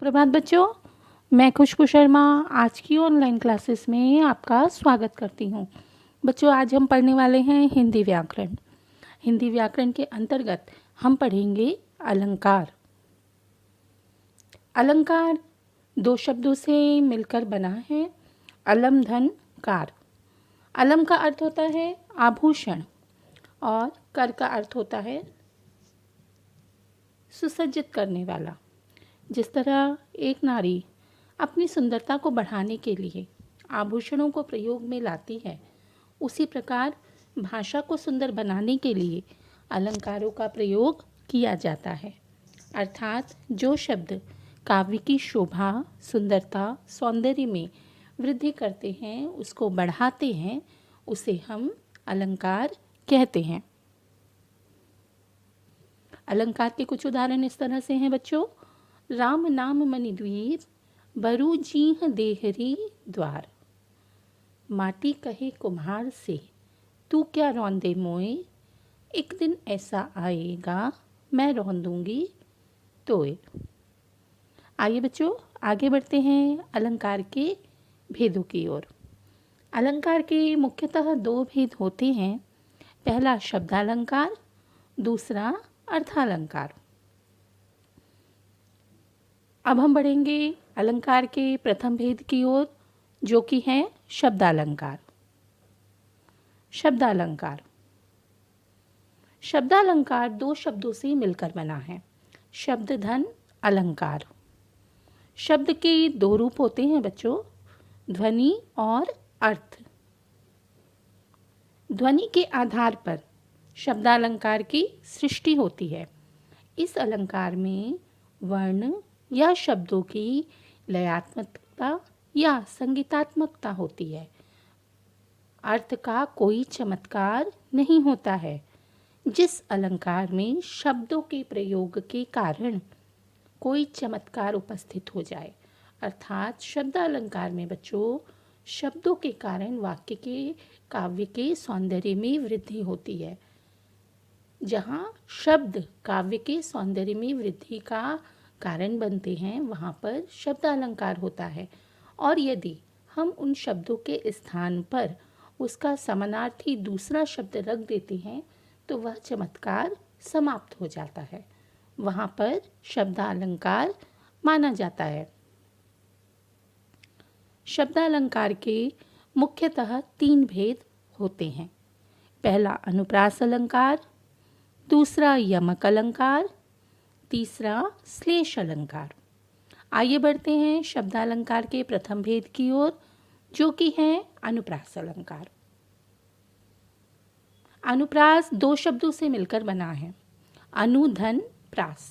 सुप्रभात बच्चों, मैं खुशबू शर्मा आज की ऑनलाइन क्लासेस में आपका स्वागत करती हूँ। बच्चों, आज हम पढ़ने वाले हैं हिंदी व्याकरण। हिंदी व्याकरण के अंतर्गत हम पढ़ेंगे अलंकार। अलंकार दो शब्दों से मिलकर बना है, अलम धन कार। अलम का अर्थ होता है आभूषण और कर का अर्थ होता है सुसज्जित करने वाला। जिस तरह एक नारी अपनी सुंदरता को बढ़ाने के लिए आभूषणों को प्रयोग में लाती है, उसी प्रकार भाषा को सुंदर बनाने के लिए अलंकारों का प्रयोग किया जाता है। अर्थात जो शब्द काव्य की शोभा, सुंदरता, सौंदर्य में वृद्धि करते हैं, उसको बढ़ाते हैं, उसे हम अलंकार कहते हैं। अलंकार के कुछ उदाहरण इस तरह से हैं बच्चों। राम नाम मणि द्वीप, बरु जीह देहरी द्वार। माटी कहे कुम्हार से, तू क्या रौंदे मोए, एक दिन ऐसा आएगा मैं रौंदूंगी तोए। आइए बच्चों, आगे बढ़ते हैं अलंकार के भेदों की ओर। अलंकार के मुख्यतः दो भेद होते हैं। पहला शब्दालंकार, दूसरा अर्थालंकार। अब हम बढ़ेंगे अलंकार के प्रथम भेद की ओर, जो कि है शब्दालंकार। शब्दालंकार शब्दालंकार दो शब्दों से मिलकर बना है, शब्द धन अलंकार। शब्द के दो रूप होते हैं बच्चों, ध्वनि और अर्थ। ध्वनि के आधार पर शब्दालंकार की सृष्टि होती है। इस अलंकार में वर्ण या शब्दों की लयात्मकता या संगीतात्मकता होती है। अर्थ का कोई चमत्कार नहीं होता है। जिस अलंकार में शब्दों के प्रयोग के कारण कोई चमत्कार उपस्थित हो जाए, अर्थात शब्दालंकार में बच्चों शब्दों के कारण वाक्य के काव्य के सौंदर्य में वृद्धि होती है। जहाँ शब्द काव्य के सौंदर्य में वृद्धि का कारण बनते हैं, वहाँ पर शब्दालंकार होता है। और यदि हम उन शब्दों के स्थान पर उसका समानार्थी दूसरा शब्द रख देते हैं, तो वह चमत्कार समाप्त हो जाता है। वहाँ पर शब्दालंकार माना जाता है। शब्दालंकार के मुख्यतः तीन भेद होते हैं। पहला अनुप्रास अलंकार, दूसरा यमक अलंकार, तीसरा श्लेष अलंकार। आइए बढ़ते हैं शब्दालंकार के प्रथम भेद की ओर, जो कि है अनुप्रास अलंकार। अनुप्रास दो शब्दों से मिलकर बना है, अनु धन प्रास।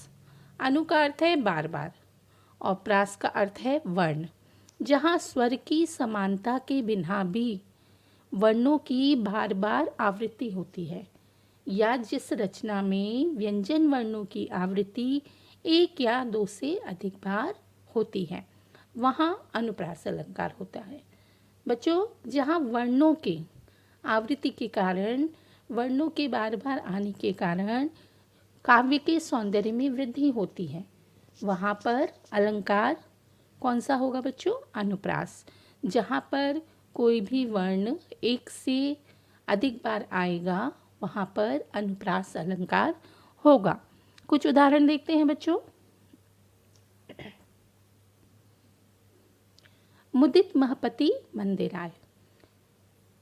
अनु का अर्थ है बार बार और प्रास का अर्थ है वर्ण। जहाँ स्वर की समानता के बिना भी वर्णों की बार बार आवृत्ति होती है, या जिस रचना में व्यंजन वर्णों की आवृत्ति एक या दो से अधिक बार होती है, वहाँ अनुप्रास अलंकार होता है। बच्चों, जहाँ वर्णों के आवृत्ति के कारण, वर्णों के बार बार आने के कारण काव्य के सौंदर्य में वृद्धि होती है, वहाँ पर अलंकार कौन सा होगा बच्चों? अनुप्रास। जहाँ पर कोई भी वर्ण एक से अधिक बार आएगा, वहाँ पर अनुप्रास अलंकार होगा। कुछ उदाहरण देखते हैं बच्चों। मुदित महपति मंदिराय।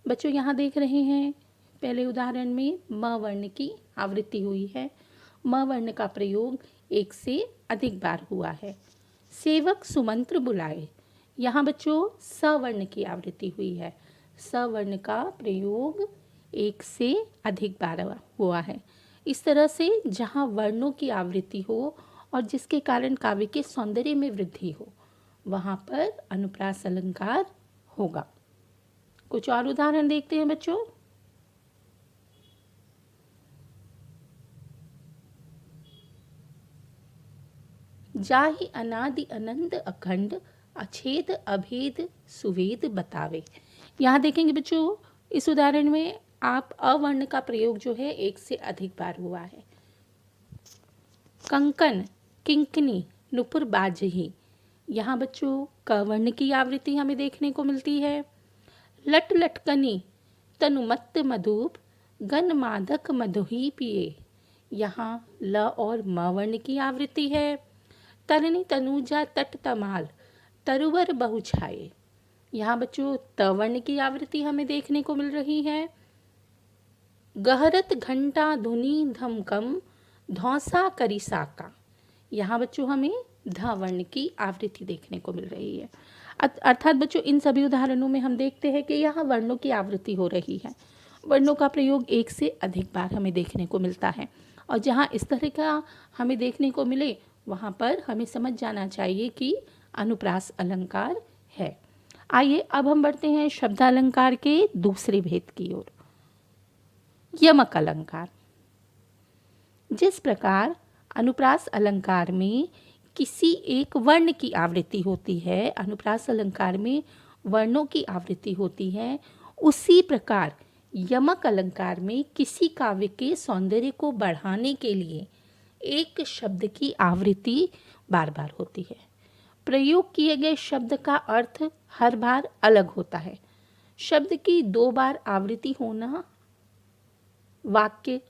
बच्चों, यहाँ देख रहे हैं पहले उदाहरण में म वर्ण की आवृत्ति हुई है। म वर्ण का प्रयोग एक से अधिक बार हुआ है। सेवक सुमंत्र बुलाए, यहाँ बच्चों स वर्ण की आवृत्ति हुई है। स वर्ण का प्रयोग एक से अधिक बार हुआ है। इस तरह से जहाँ वर्णों की आवृत्ति हो और जिसके कारण काव्य के सौंदर्य में वृद्धि हो, वहाँ पर अनुप्रास अलंकार होगा। कुछ और उदाहरण देखते हैं बच्चों। जाहि अनादि अनंत अखंड, अछेद अभेद सुवेद बतावे। यहाँ देखेंगे बच्चों, इस उदाहरण में आप अवर्ण का प्रयोग जो है एक से अधिक बार हुआ है। कंकन, किंकनी, नुपुर बाजही। यहाँ बच्चों क वर्ण की आवृत्ति हमें देखने को मिलती है। लट लटकनी तनुमत्त मधुप गन मादक मधुही पिए, यहाँ ल और म वर्ण की आवृत्ति है। तरनी तनुजा तट तमाल तरुवर बहु छाए, यहाँ बच्चों त वर्ण की आवृत्ति हमें देखने को मिल रही है। गहरत घंटा धुनी धमकम धौसा करी साका, यहाँ बच्चों हमें ध वर्ण की आवृत्ति देखने को मिल रही है। अर्थात बच्चों इन सभी उदाहरणों में हम देखते हैं कि यहाँ वर्णों की आवृत्ति हो रही है। वर्णों का प्रयोग एक से अधिक बार हमें देखने को मिलता है, और जहाँ इस तरह का हमें देखने को मिले वहाँ पर हमें समझ जाना चाहिए कि अनुप्रास अलंकार है। आइए अब हम बढ़ते हैं शब्दालंकार के दूसरे भेद की ओर, यमक अलंकार। जिस प्रकार अनुप्रास अलंकार में किसी एक वर्ण की आवृत्ति होती है, अनुप्रास अलंकार में वर्णों की आवृत्ति होती है, उसी प्रकार यमक अलंकार में किसी काव्य के सौंदर्य को बढ़ाने के लिए एक शब्द की आवृत्ति बार बार होती है। प्रयोग किए गए शब्द का अर्थ हर बार अलग होता है। शब्द की 2 बार आवृत्ति होना वाक्य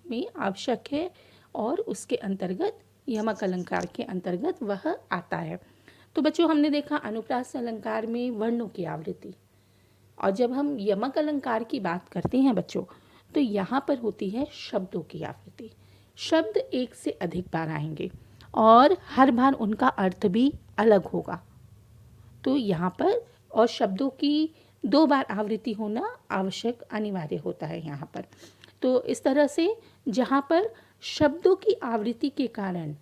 में आवश्यक है, और उसके अंतर्गत यमक अलंकार के अंतर्गत वह आता है। तो बच्चों हमने देखा अनुप्रास अलंकार में वर्णों की आवृत्ति, और जब हम यमक अलंकार की बात करते हैं बच्चों तो यहाँ पर होती है शब्दों की आवृत्ति। शब्द एक से अधिक बार आएंगे और हर बार उनका अर्थ भी अलग होगा। तो यहाँ पर और शब्दों की 2 बार आवृत्ति होना आवश्यक अनिवार्य होता है यहाँ पर। तो इस तरह से जहाँ पर शब्दों की आवृत्ति के कारण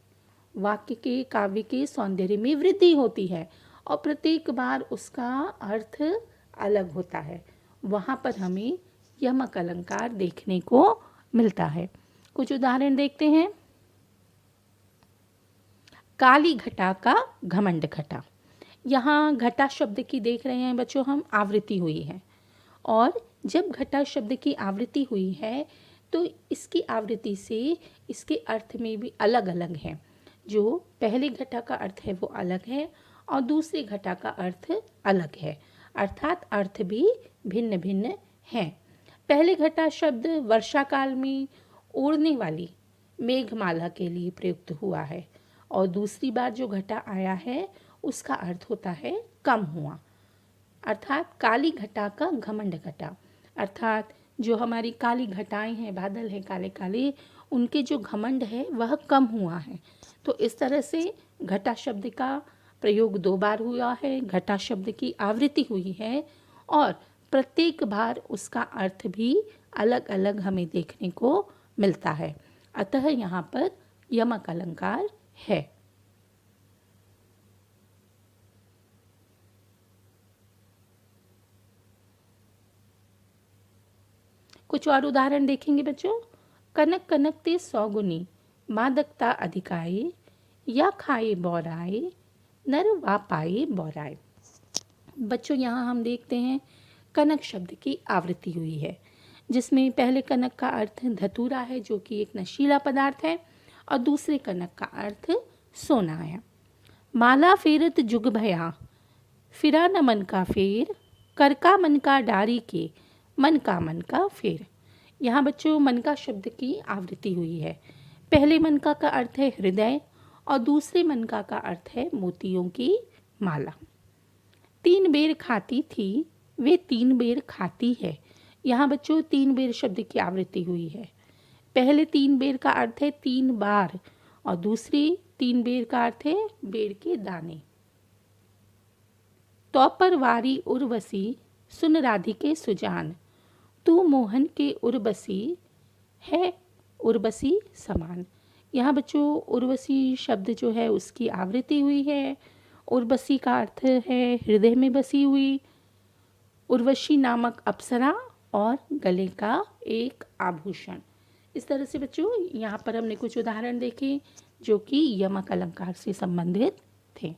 वाक्य के काव्य के सौंदर्य में वृद्धि होती है और प्रत्येक बार उसका अर्थ अलग होता है, वहाँ पर हमें यमक अलंकार देखने को मिलता है। कुछ उदाहरण देखते हैं। काली घटा का घमंड घटा, यहाँ घटा शब्द की देख रहे हैं बच्चों हम आवृत्ति हुई है, और जब घटा शब्द की आवृत्ति हुई है तो इसकी आवृत्ति से इसके अर्थ में भी अलग अलग है। जो पहले घटा का अर्थ है वो अलग है और दूसरे घटा का अर्थ अलग है, अर्थात अर्थ भी भिन्न भिन्न हैं। पहले घटा शब्द वर्षा काल में उड़ने वाली मेघमाला के लिए प्रयुक्त हुआ है, और दूसरी बार जो घटा आया है उसका अर्थ होता है कम हुआ, अर्थात काली घटा का घमंड घटा, अर्थात जो हमारी काली घटाएं हैं, बादल हैं काले काले, उनके जो घमंड है वह कम हुआ है। तो इस तरह से घटा शब्द का प्रयोग 2 बार हुआ है, घटा शब्द की आवृत्ति हुई है, और प्रत्येक बार उसका अर्थ भी अलग अलग हमें देखने को मिलता है। अतः यहाँ पर यमक अलंकार है। कुछ और उदाहरण देखेंगे बच्चों। कनक कनक ते 100 गुनी मादकता अधिकाए, या खाए बौराए नर वा पाए बौराए। बच्चों यहाँ हम देखते हैं कनक शब्द की आवृत्ति हुई है, जिसमें पहले कनक का अर्थ धतूरा है जो कि एक नशीला पदार्थ है, और दूसरे कनक का अर्थ सोना है। माला फेरत जुग भया फिरा न मन का फेर, कर का मन का डारी के मन का फेर। यहाँ बच्चों मन का शब्द की आवृत्ति हुई है। पहले मन का अर्थ है हृदय और दूसरे मन का अर्थ है मोतियों की माला। 3 बेर खाती थी वे 3 बेर खाती है, यहाँ बच्चों 3 बेर शब्द की आवृत्ति हुई है। पहले 3 बेर का अर्थ है 3 बार और दूसरी 3 बेर का अर्थ है बेर के दाने। तो पर वारी उर्वशी सुन राधिके सुजान, तू मोहन के उर्वशी है उर्वशी समान। यहाँ बच्चों उर्वशी शब्द जो है उसकी आवृत्ति हुई है। उर्वशी का अर्थ है हृदय में बसी हुई। उर्वशी नामक अप्सरा और गले का एक आभूषण। इस तरह से बच्चों यहाँ पर हमने कुछ उदाहरण देखे जो कि यमक अलंकार से संबंधित थे।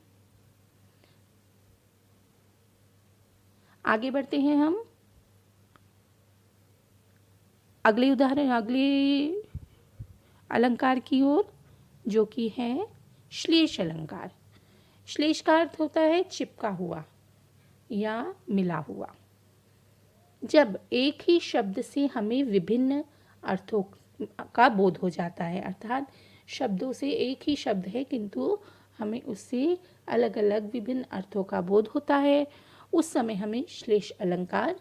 आगे बढ़ते हैं हम अगले उदाहरण अगले अलंकार की ओर, जो कि है श्लेष अलंकार। श्लेष का अर्थ होता है चिपका हुआ या मिला हुआ। जब एक ही शब्द से हमें विभिन्न अर्थों का बोध हो जाता है, अर्थात शब्दों से एक ही शब्द है किंतु हमें उससे अलग अलग विभिन्न अर्थों का बोध होता है, उस समय हमें श्लेष अलंकार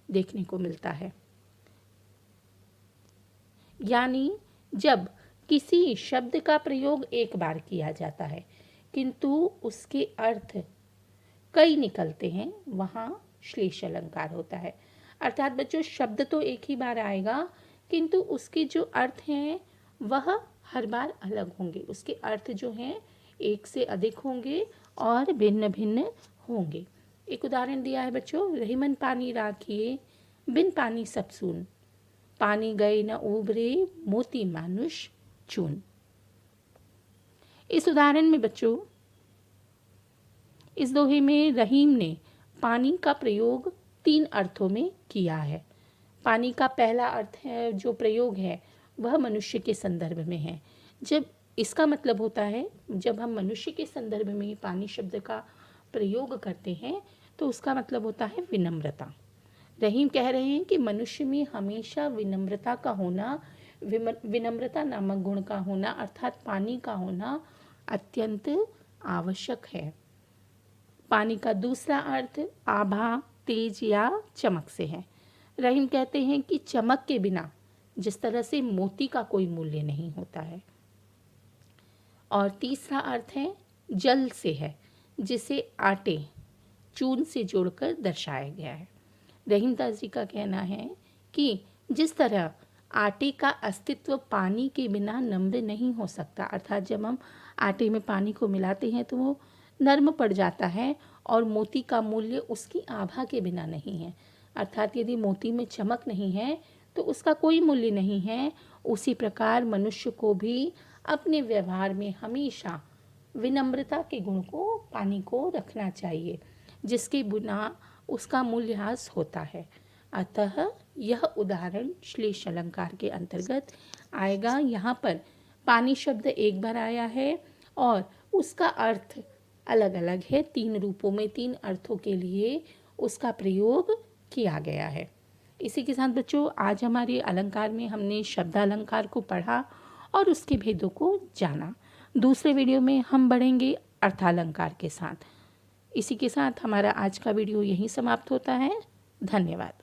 देखने को मिलता है। यानी जब किसी शब्द का प्रयोग एक बार किया जाता है किंतु उसके अर्थ कई निकलते हैं, वहाँ श्लेष अलंकार होता है। अर्थात बच्चों, शब्द तो एक ही बार आएगा किंतु उसके जो अर्थ हैं वह हर बार अलग होंगे, उसके अर्थ जो हैं एक से अधिक होंगे और भिन्न भिन्न होंगे। एक उदाहरण दिया है बच्चों, रहीमन पानी राखिए बिन पानी सब सून, पानी गए न उबरे मोती मानुष चून। इस उदाहरण में बच्चों, इस दोहे में रहीम ने पानी का प्रयोग 3 अर्थों में किया है। पानी का पहला अर्थ है, जो प्रयोग है वह मनुष्य के संदर्भ में है। जब इसका मतलब होता है, जब हम मनुष्य के संदर्भ में पानी शब्द का प्रयोग करते हैं तो उसका मतलब होता है विनम्रता। रहीम कह रहे हैं कि मनुष्य में हमेशा विनम्रता का होना, विनम्रता नामक गुण का होना अर्थात पानी का होना अत्यंत आवश्यक है। पानी का दूसरा अर्थ आभा, तेज या चमक से है। रहीम कहते हैं कि चमक के बिना जिस तरह से मोती का कोई मूल्य नहीं होता है। और तीसरा अर्थ है जल से है, जिसे आटे, चून से जोड़कर दर्शाया गया है। रहीमदास जी का कहना है कि जिस तरह आटे का अस्तित्व पानी के बिना नम्र नहीं हो सकता, अर्थात जब हम आटे में पानी को मिलाते हैं तो वो नर्म पड़ जाता है और मोती का मूल्य उसकी आभा के बिना नहीं है, अर्थात यदि मोती में चमक नहीं है तो उसका कोई मूल्य नहीं है। उसी प्रकार मनुष्य को भी अपने व्यवहार में हमेशा विनम्रता के गुण को, पानी को रखना चाहिए, जिसके बिना उसका मूल्यह्रास होता है। अतः यह उदाहरण श्लेष अलंकार के अंतर्गत आएगा। यहाँ पर पानी शब्द एक बार आया है और उसका अर्थ अलग अलग है, 3 रूपों में 3 अर्थों के लिए उसका प्रयोग किया गया है। इसी के साथ बच्चों, आज हमारे अलंकार में हमने शब्दालंकार को पढ़ा और उसके भेदों को जाना। दूसरे वीडियो में हम बढ़ेंगे अर्थालंकार के साथ। इसी के साथ हमारा आज का वीडियो यहीं समाप्त होता है। धन्यवाद।